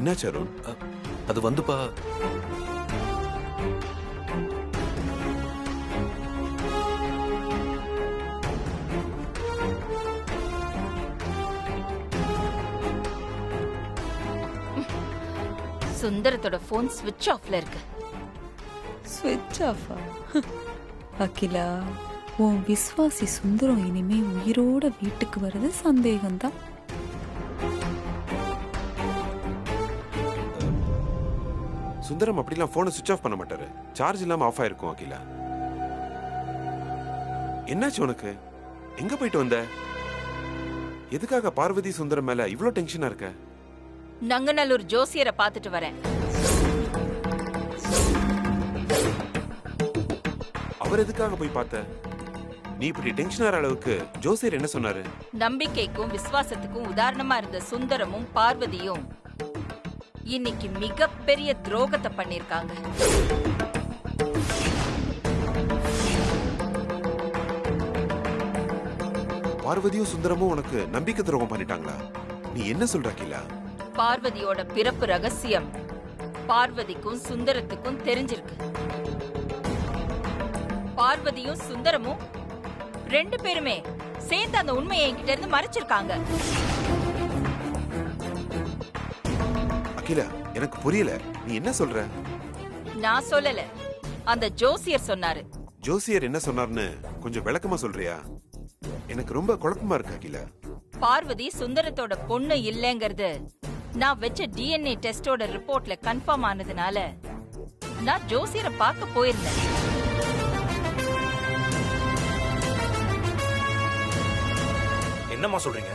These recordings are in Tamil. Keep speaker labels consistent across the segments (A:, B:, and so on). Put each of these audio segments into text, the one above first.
A: என்னாச்சு அருண்?
B: அது வந்துப்பா,
C: சுந்தரத்தோட போன் ஸ்விட்ச் ஆஃப்ல இருக்கு.
D: ஸ்விட்ச் ஆஃபா? அகிலா, உன் விஸ்வாசி சுந்தரம் இனிமே உயிரோட வீட்டுக்கு வர்றது சந்தேகம்தான்.
A: சுந்தரம் அப்படிலாம் போனை சுவிட்ச் ஆஃப் பண்ண மாட்டாரு. சார்ஜ் இல்லாம ஆஃப் ஆயிருக்கும். அகிலா, என்னாச்சு உனக்கு? எங்க போயிட்டு வந்த? எதுக்காக பார்வதி சுந்தரம் மேல இவ்ளோ டென்ஷனா இருக்க?
C: நங்கநல்லூர் ஜோசியரை பார்த்துட்டு வரேன்.
A: அவர் எதுக்காக போய் பார்த்த? நீ இப்படி டென்ஷன் ஆற அளவுக்கு ஜோசியர் என்ன சொன்னாரு?
C: நம்பிக்கைக்கும் விசுவாசத்துக்கும் உதாரணமா இருந்த சுந்தரமும் பார்வதியும் இன்னைக்கு மிகப்பெரிய துரோகத்தை பண்ணிருக்காங்க.
A: பார்வதியும் சுந்தரமும் உனக்கு நம்பிக்கை துரோகம் பண்ணிட்டாங்களா? நீ என்ன சொல்ற அகிலா?
C: பார்வதியோட பிறப்பு ரகசியம் பார்வதிக்கும் சுந்தரத்துக்கும் தெரிஞ்சிருக்கு. பார்வதியும் சுந்தரமும் ரெண்டு பேருமே சேர்ந்து அந்த உண்மையை என்கிட்ட இருந்து மறைச்சிருக்காங்க.
A: அகிலா, எனக்கு புரியல. நீ என்ன சொல்ற?
C: நான் சொல்லல, அந்த ஜோசியர் சொன்னாரு.
A: ஜோசியர் என்ன சொன்னார்னு கொஞ்சம் விளக்கமா சொல்றியா? எனக்கு ரொம்ப குழப்பமா இருக்கு அகிலா.
C: பார்வதி சுந்தரத்தோட பொண்ணு இல்லங்கிறது நான் வச்ச டிஎன்ஏ டெஸ்டோட ரிப்போர்ட்ல கன்ஃபார்ம் ஆனதுனால நான் ஜோசியரை பார்க்க போயிருந்தேன்.
E: என்னம்மா சொல்றீங்க?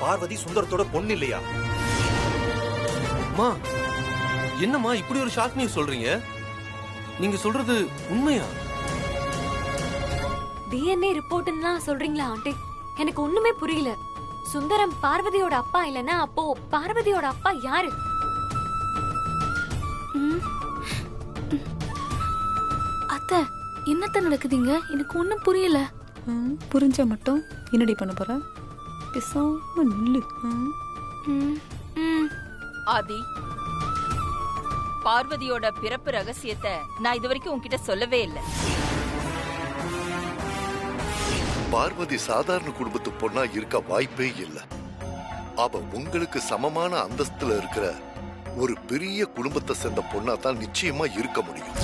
E: பார்வதி சுந்தரத்தோட பொண்ணு இல்லையா?
B: அம்மா, என்னம்மா இப்படி ஒரு ஷாக் நியூஸ் சொல்றீங்க? நீங்க சொல்றது உண்மையா?
F: டிஎன்ஏ ரிப்போர்ட்னா சொல்றீங்களா ஆண்டி? எனக்கு ஒண்ணுமே புரியல. சுந்தரம் பார்வதியோட அப்பா இல்லனா அப்போ பார்வதியோட அப்பா யாரு?
G: அத்தை, என்னத்த நடக்குதுங்க? எனக்கு ஒண்ணும் புரியல.
D: புரிஞ்ச மட்டும் என்னடி பண்ண போற? பேசாம நில்லு.
C: ஆதி, பார்வதியோட பிறப்பு ரகசியத்தை நான் இது வரைக்கும் உன்கிட்ட சொல்லவே இல்லை.
H: பார்வதி சாதாரண குடும்பத்து பொண்ணா இருக்க வாய்ப்பே இல்ல. அவ உங்களுக்கு சமமான அந்தஸ்துல இருக்கிற ஒரு பெரிய குடும்பத்தை சேர்ந்த பொண்ணா தான் நிச்சயமா இருக்க முடியும்.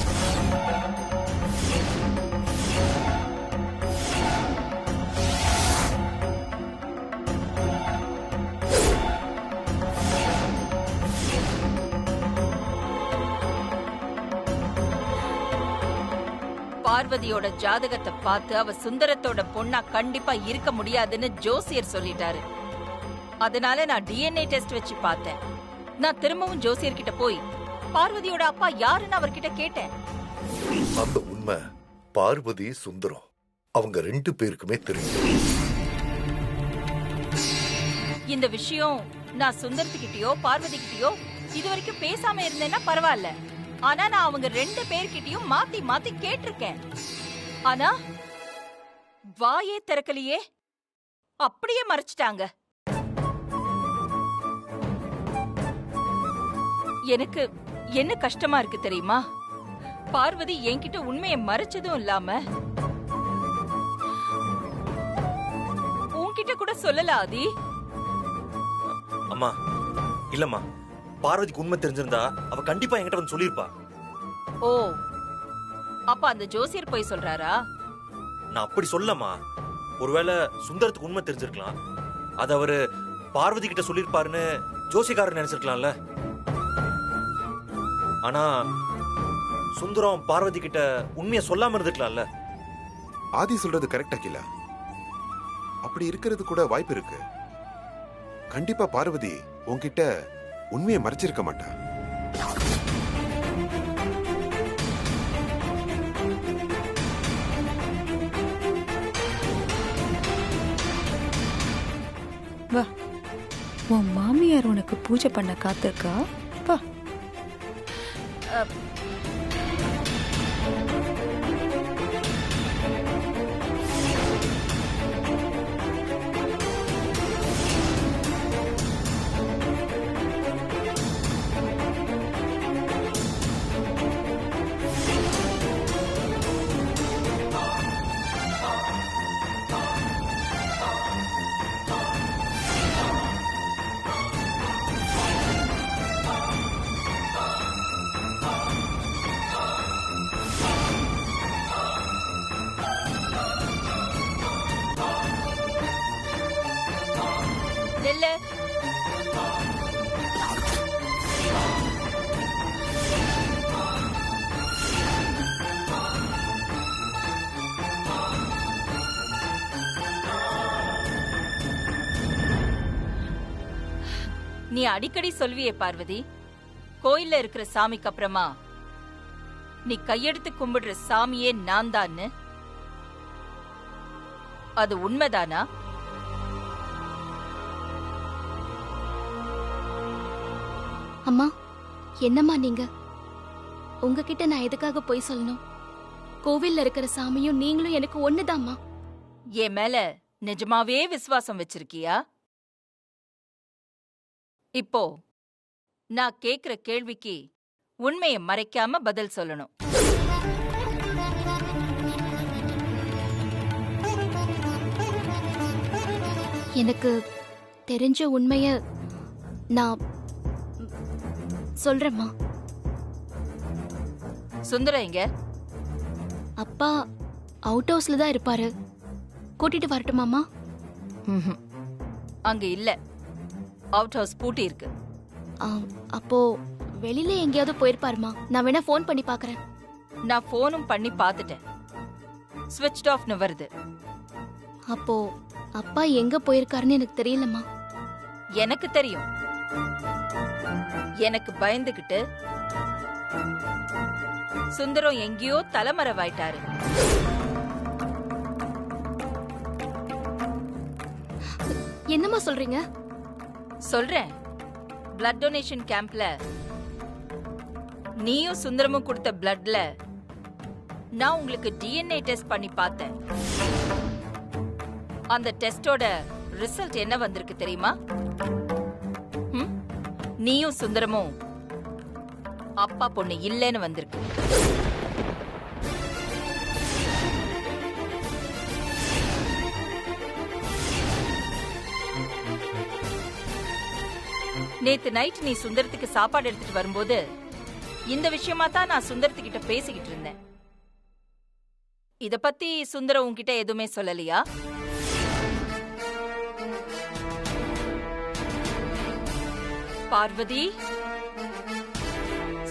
C: பார்வதியோட ஜாதகத்தை பார்த்து அவ சுந்தரத்தோட பொண்ணா கண்டிப்பா இருக்க முடியாதுன்னு ஜோசியர் சொல்லிட்டாரு. அதனால நான் டிஎன்ஏ டெஸ்ட் வச்சு பார்த்தேன். நான் திரும்பவும் ஜோசியர் கிட்ட போய் பார்வதியோட அப்பா யாருன்னு அவர்கிட்ட கேட்டேன்.
H: அந்த உண்மை பார்வதி சுந்தரம் அவங்க ரெண்டு பேருக்குமே தெரியும்.
C: இந்த விஷயம் நான் சுந்தரத்துக்கிட்டயோ பார்வதி கிட்டயோ இது வரைக்கும் பேசாம இருந்தேன்னா பரவாயில்ல. ஆனா நான் அவங்க ரெண்டு பேர்கிட்டயும் மாத்தி மாத்தி கேட்டிருக்கேன். ஆனா வாயே திறக்கலையே, அப்படியே மறைச்சிட்டாங்க. எனக்கு என்ன கஷ்டமா இருக்கு தெரியுமா? பார்வதி என்கிட்ட உண்மையை மறைச்சதும் இல்லாம உன்கிட்ட கூட சொல்லல. ஆதி,
E: அம்மா இல்லம்மா, பார்வதிக்கு உண்மை தெரிஞ்சிருந்தா அவ கண்டிப்பா என்கிட்ட வந்து சொல்லிருப்பா.
C: ஓ, அப்ப அந்த ஜோசியர் போய் சொல்றாரா?
E: நான் அப்படி சொல்லமா. ஒருவேளை சுந்தரத்துக்கு உண்மை தெரிஞ்சிருக்கலாம், அது அவரு பார்வதி கிட்ட சொல்லிருப்பாருன்னு ஜோசியக்காரர் நினைச்சிருக்கலாம்ல. ஆனா சுந்தரம் பார்வதி கிட்ட உண்மையை சொல்லாம இருந்துக்கலாம்ல.
A: ஆதி சொல்றது கரெக்டா அகிலா? அப்படி இருக்கிறது கூட வாய்ப்பு இருக்கு. கண்டிப்பா பார்வதி உன்கிட்ட உண்மையை மறைச்சிருக்க மாட்டா.
D: வா, உன் மாமியார் உனக்கு பூஜை பண்ண காத்திருக்கா. வா.
C: இல்ல நீ அடிக்கடி சொல்வியே பார்வதி, கோயில்ல இருக்கிற சாமிக்கு அப்புறமா நீ கையெடுத்து கும்பிடுற சாமியே நான் தான்னு. அது உண்மைதானா?
G: அம்மா, என்னம்மா நீங்க? உங்ககிட்ட நான் எதுக்காக போய் சொல்லணும்? கோவில்ல இருக்கிற சாமியும் நீங்களும் எனக்கு ஒண்ணுதாம்மா.
C: என் மேல நிஜமாவே விசுவாசம் வச்சிருக்கியா? இப்போ நான் கேக்குற கேள்விக்கு உண்மையை மறைக்காம பதில் சொல்லணும்.
G: எனக்கு தெரிஞ்ச உண்மைய நான் சொல்றேம்மா.
C: சுந்தரம் எங்க?
G: அப்பா அவுட் ஹவுஸ்ல தான் இருப்பாரு. கூட்டிட்டு வரட்டுமாமா?
C: அங்க இல்ல, அவுட் ஹவுஸ் பூட்டி இருக்கு.
G: அப்போ வெளியில எங்கேயாவது போயிருப்பாருமா. நான் வேணா ஃபோன் பண்ணி பாக்குறேன்.
C: நான் போனும் பண்ணி பார்த்துட்டேன், ஸ்விட்ச் ஆஃப்னு வருது.
G: அப்போ அப்பா எங்க போயிருக்காருன்னு எனக்கு தெரியலம்மா.
C: எனக்கு தெரியும். எனக்கு பயந்துகிட்டு சுந்தரம் எங்கேயோ தலைமறைவாயிட்டாரு.
G: என்னம்மா சொல்றீங்க?
C: சொல்றேன். பிளட் டொனேஷன் கேம்ப்ல நீயும் சுந்தரமும் கொடுத்த பிளட்ல நான் உங்களுக்கு டிஎன்ஏ டெஸ்ட் பண்ணி பார்த்தேன். அந்த டெஸ்டோட ரிசல்ட் என்ன வந்திருக்கு தெரியுமா? நீயும் சுந்தரமும் அப்பா பொண்ணு இல்லைன்னு வந்திருக்கு. நேத்து நைட் நீ சுந்தரத்துக்கு சாப்பாடு எடுத்துட்டு வரும்போது இந்த விஷயமா தான் நான் சுந்தரத்துக்கிட்ட பேசிக்கிட்டு இருந்தேன். இத பத்தி சுந்தரம் உன்கிட்ட எதுவுமே சொல்லலையா? பார்வதி,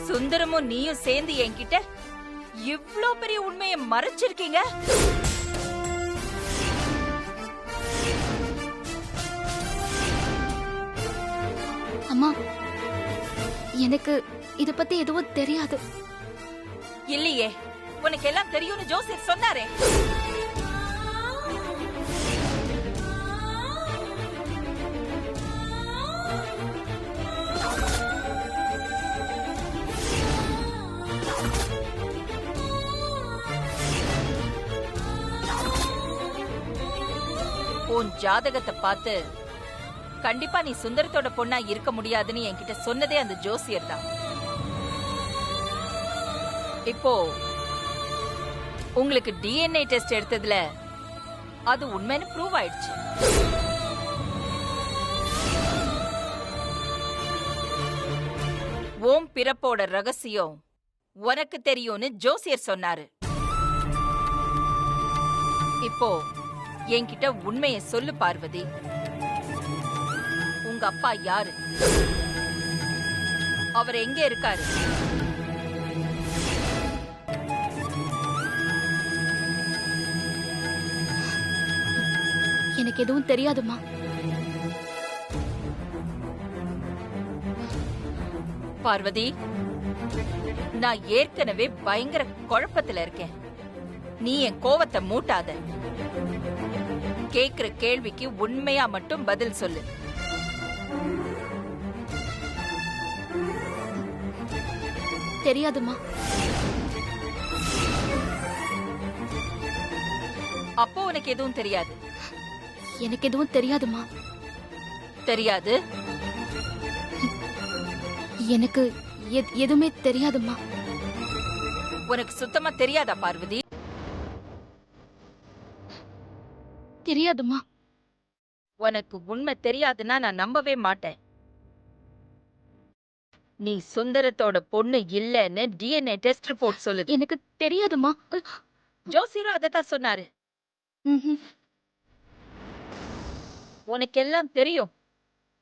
C: சுந்தரமும் நீயும் சேர்ந்து என்கிட்ட இவ்ளோ பெரிய உண்மையை மறைச்சிருக்கீங்க.
G: அம்மா, எனக்கு இத பத்தி எதுவும் தெரியாது.
C: இல்லையே, உனக்கு எல்லாம் தெரியும்னு ஜோசியர் சொன்னாரே. உன் ஜாதகத்தை பார்த்து கண்டிப்பா நீ சுந்தரத்தோட பொண்ணா இருக்க முடியாதுன்னு என்கிட்ட சொன்னதே அந்த ஜோசியர் தான். இப்போ உங்களுக்கு டிஎன்ஏ டெஸ்ட் எடுத்ததுல அது உண்மைன்னு ப்ரூவ் ஆயிடுச்சு. ஓம் பிறப்போட ரகசியம் உனக்கு தெரியும்னு ஜோசியர் சொன்னாரு. இப்போ என்கிட்ட உண்மையை சொல்லு பார்வதி. உங்க அப்பா யாரு? அவர் எங்க இருக்காரு?
G: எனக்கு எதுவும் தெரியாதுமா.
C: பார்வதி, நான் ஏற்கனவே பயங்கர குழப்பத்துல இருக்கேன். நீ என் கோவத்தை மூட்டாத. கேக்குற கேள்விக்கு உண்மையா மட்டும் பதில் சொல்லு.
G: தெரியாதுமா.
C: அப்போ உனக்கு எதுவும் தெரியாது?
G: எனக்கு எதுவும் தெரியாதுமா.
C: தெரியாது?
G: எனக்கு எதுவுமே தெரியாதுமா.
C: உனக்கு சுத்தமா தெரியாதா பார்வதி?
G: தெரியாதுமா.
C: உனக்கு உண்மை தெரியாதுன்னா நான் நம்பவே மாட்டேன். நீ சுந்தரத்தோட பொண்ணு இல்லன்னு டிஎன்ஏ டெஸ்ட் ரிப்போர்ட் சொல்லுது.
G: எனக்கு தெரியாதுமா.
C: ஜோசியரும் அதத்தான் சொன்னாரு. உனக்கு எல்லாம் தெரியும்.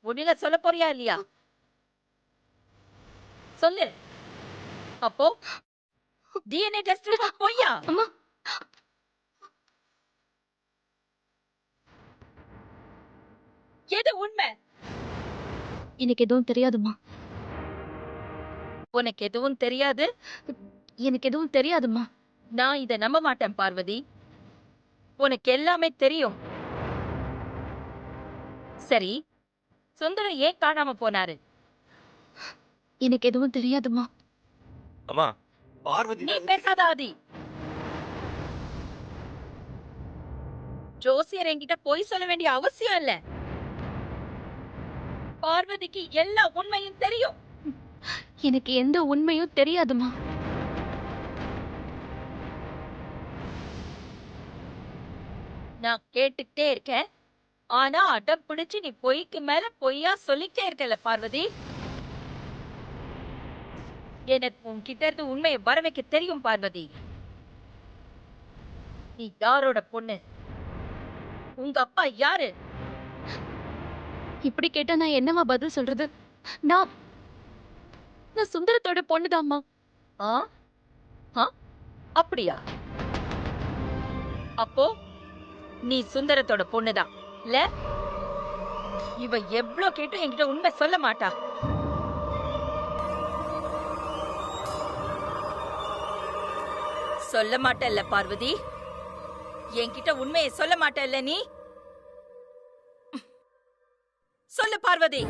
C: உன்னில சொல்ல போறியா இல்லையா? சொல்லு. அப்போ டிஎன்ஏ டெஸ்ட் ரிப்போர்ட் பொய்யா?
G: அம்மா
C: எது உண்மை?
G: எனக்கு எதுவும் தெரியாதும்மா.
C: உனக்கு எதுவும் தெரியாது?
G: எனக்கு எதுவும் தெரியாதும்மா.
C: நான் இத நம்ப மாட்டேன் பார்வதி. உனக்கு எல்லாமே தெரியும். சரி, சுந்தரம் ஏன் காணாம போனாரு?
G: எனக்கு எதுவும் தெரியாதும்மா.
E: அம்மா பார்வதி
C: நீ பேசாத ஆதி. ஜோசியர் என்கிட்ட பொய் சொல்ல வேண்டிய அவசியம் இல்ல. பார்வதிக்கு எல்லா உண்மையும் தெரியும்.
G: எனக்கு எந்த உண்மையும் தெரியாதும்மா.
C: நான் கேட்டுக்கிட்டே இருக்கேன். ஆனா அடம் பிடிச்சு நீ பொய்க்கு மேல பொய்யா சொல்லிட்டே இருக்கல பார்வதி. எனக்கு உன்கிட்ட இருந்து உண்மையை வர வைக்க தெரியும் பார்வதி. நீ யாரோட பொண்ணு? உங்க அப்பா யாரு?
G: இப்படி கேட்டா நான் என்னவா பதில் சொல்றது? நான் நான் சுந்தரத்தோட பொண்ணுதாம்மா.
C: ஆ? ஆ? அப்படியா? அப்போ நீ சுந்தரத்தோட பொண்ணுதான் இல்ல? இவ எவ்வளவு கேட்டும் என்கிட்ட உண்மை சொல்ல மாட்டா. சொல்ல மாட்டல்ல பார்வதி? என்கிட்ட உண்மையை சொல்ல மாட்டல்ல நீ? சொல்லு பார்வதி.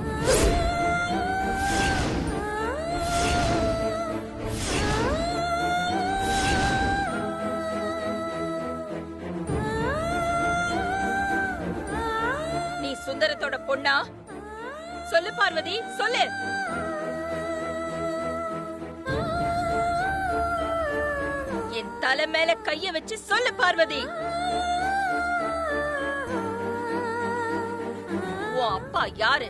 C: நீ சுந்தரத்தோட பொண்ணா? சொல்லு பார்வதி, சொல்லு. என் தலை மேல கைய வச்சு சொல்லு பார்வதி. உன் அப்பா யாரு?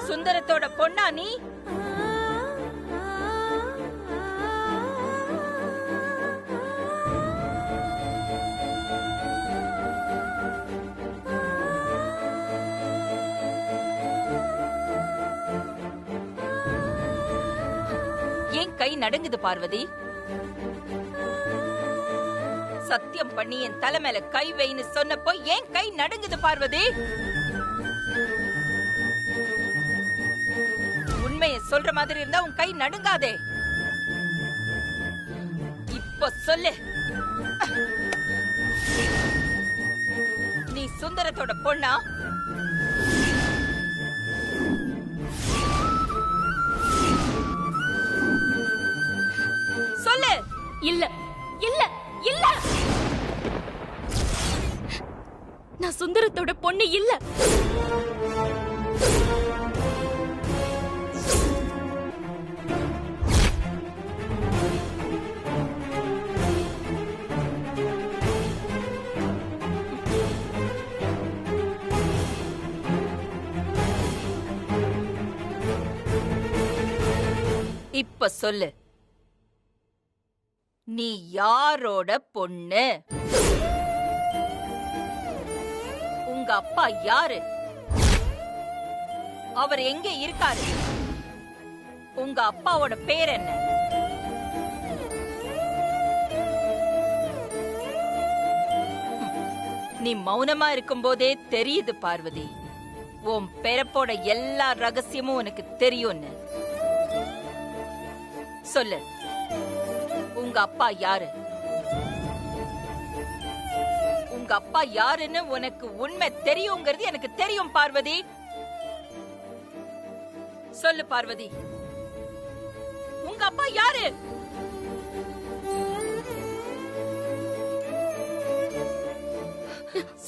C: சுந்தரத்தோட பொண்ணா நீ? ஏன் கை நடுங்குது பார்வதி? சத்தியம் பண்ணி என் தலை மேல கை வைன்னு சொன்னப்போ ஏன் கை நடுங்குது பார்வதி? உண்மையை சொல்ற மாதிரி இருந்தா உன் கை நடுங்காதே. இப்போ சொல்லு. நீ சுந்தரத்தோட பொண்ணா? சொல்லு.
G: இல்ல இல்ல இல்ல, நான் சுந்தரத்தோட பொண்ணு இல்ல.
C: இப்ப சொல்லு. நீ யாரோட பொண்ணு? உங்க அப்பா யாரு? அவர் எங்க இருக்காரு? உங்க அப்பாவோட பேர் என்ன? நீ மௌனமா இருக்கும்போதே தெரியுது பார்வதி, உன் பிறப்போட எல்லா ரகசியமும் உனக்கு தெரியும்னு. சொல்லு, உங்க அப்பா யாரு? உங்க அப்பா யாருன்னு உனக்கு உண்மை தெரியுங்கிறது எனக்கு தெரியும் பார்வதி. சொல்லு பார்வதி, உங்க அப்பா யாரு?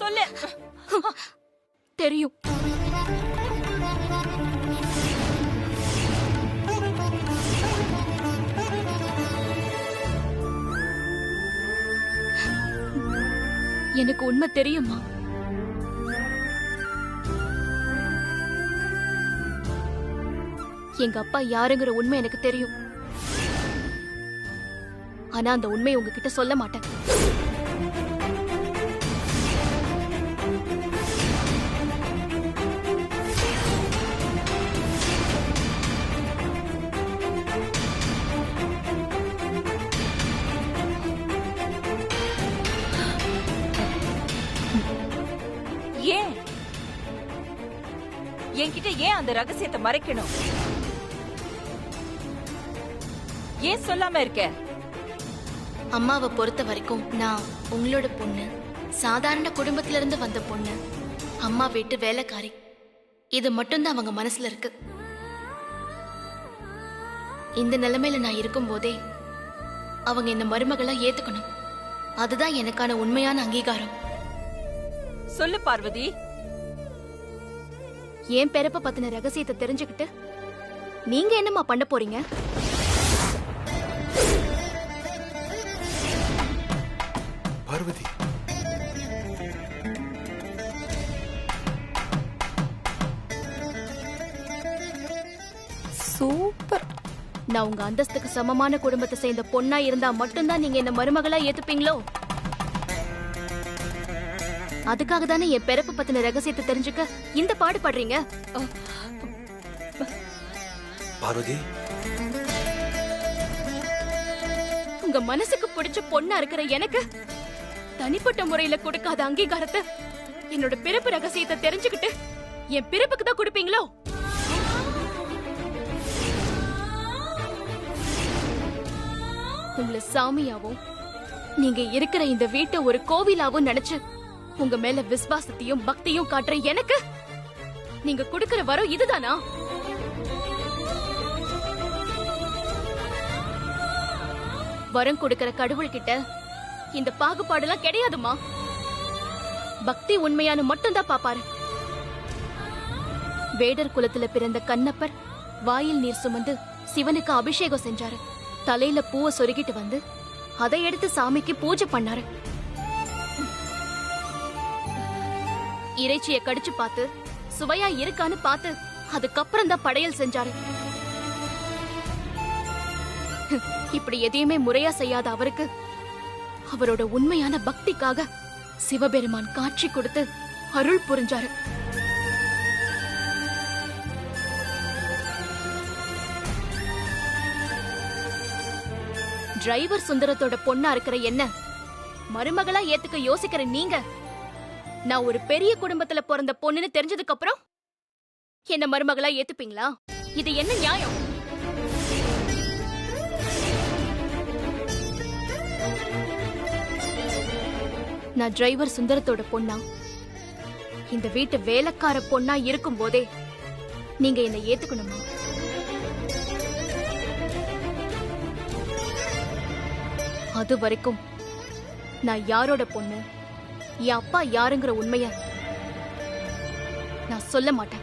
C: சொல்லு.
G: தெரியும். எனக்கு உண்மை தெரியுமா? எங்க அப்பா யாருங்கிற உண்மை எனக்கு தெரியும். ஆனா அந்த உண்மையை உங்ககிட்ட சொல்ல மாட்டேன்.
C: ஏன் என்கிட்ட ஏன் அந்த ரகசியத்தை மறைக்கணும்? ஏன் சொல்லாம இருக்க?
G: அம்மாவை பொறுத்த வரைக்கும் நான் உங்களோட பொண்ணு, சாதாரண குடும்பத்துல இருந்து வந்த பொண்ணு, அம்மா வீட்டு வேலைக்காரி. இது மட்டும்தான் அவங்க மனசுல இருக்கு. இந்த நிலைமையில நான் இருக்கும் போதே அவங்க என்ன மருமகளா ஏத்துக்கணும். அதுதான் எனக்கான உண்மையான அங்கீகாரம்.
C: சொல்லு பார்வதி.
G: என் பிறப்ப பத்தின ரகசியத்தை தெரிஞ்சுக்கிட்டு நீங்க என்னம்மா பண்ண போறீங்க?
A: பார்வதி,
D: சூப்பர்.
G: நான் உங்க அந்தஸ்துக்கு சமமான குடும்பத்தை சேர்ந்த பொண்ணா இருந்தா மட்டும்தான் நீங்க என்ன மருமகளா ஏத்துப்பீங்களோ? அதுக்காக தானே என் பிறப்பு பத்தின ரகசியத்தை தெரிஞ்சுக்க இந்த பாடுபடுறீங்க.
E: பார்வதி,
G: உங்க மனசுக்கு பிடிச்ச பொண்ணா இருக்கிற எனக்கு தனிப்பட்ட முறையில கொடுக்காத அங்கீகாரத்தை என்னோட பிறப்பு ரகசியத்தை தெரிஞ்சுக்கிட்டு என் பிறப்புக்கு தான் கொடுப்பீங்களோ? உங்களை சாமியாவும் நீங்க இருக்கிற இந்த வீட்டை ஒரு கோவிலாவும் நினைச்சு உங்க மேல விசுவாசத்தையும் பக்தியும் காட்டுற எனக்கு நீங்க கொடுக்கிற வரம் இதுதானா? வரம் கொடுக்கிற கடவுள் கிட்ட இந்த பாகுபாடுலாம் கிடையாதுமா. பக்தி உண்மையான மட்டும்தான் பாப்பாரு. வேடர் குலத்துல பிறந்த கண்ணப்பர் வாயில் நீர் சுமந்து சிவனுக்கு அபிஷேகம் செஞ்சாரு. தலையில பூவை சொருகிட்டு வந்து அதை எடுத்து சாமிக்கு பூஜை பண்ணாரு. இறைச்சியை கடிச்சு பார்த்து சுவையா இருக்கான்னு பார்த்து அதுக்கப்புறம் தான் படையல் செஞ்சாரு. இப்படி எதையுமே முறையா செய்யாத அவருக்கு அவரோட உண்மையான பக்திக்காக சிவபெருமான் காட்சி கொடுத்து அருள் புரிஞ்சாரு. டிரைவர் சுந்தரத்தோட பொண்ணா இருக்கிற என்ன மருமகளா ஏத்துக்க யோசிக்கிற நீங்க, நான் ஒரு பெரிய குடும்பத்துல பிறந்த பொண்ணுன்னு தெரிஞ்சதுக்கு அப்புறம் என்ன மருமகளா ஏத்துப்பீங்களா? இது என்ன நியாயம்? நான் டிரைவர் சுந்தரத்தோட பொண்ணா, இந்த வீட்டு வேலைக்கார பொண்ணா இருக்கும் போதே நீங்க என்ன ஏத்துக்கணுமா? அது வரைக்கும் நான் யாரோட பொண்ணு, என் அப்பா யாருங்கிற உண்மைய நான் சொல்ல மாட்டேன்.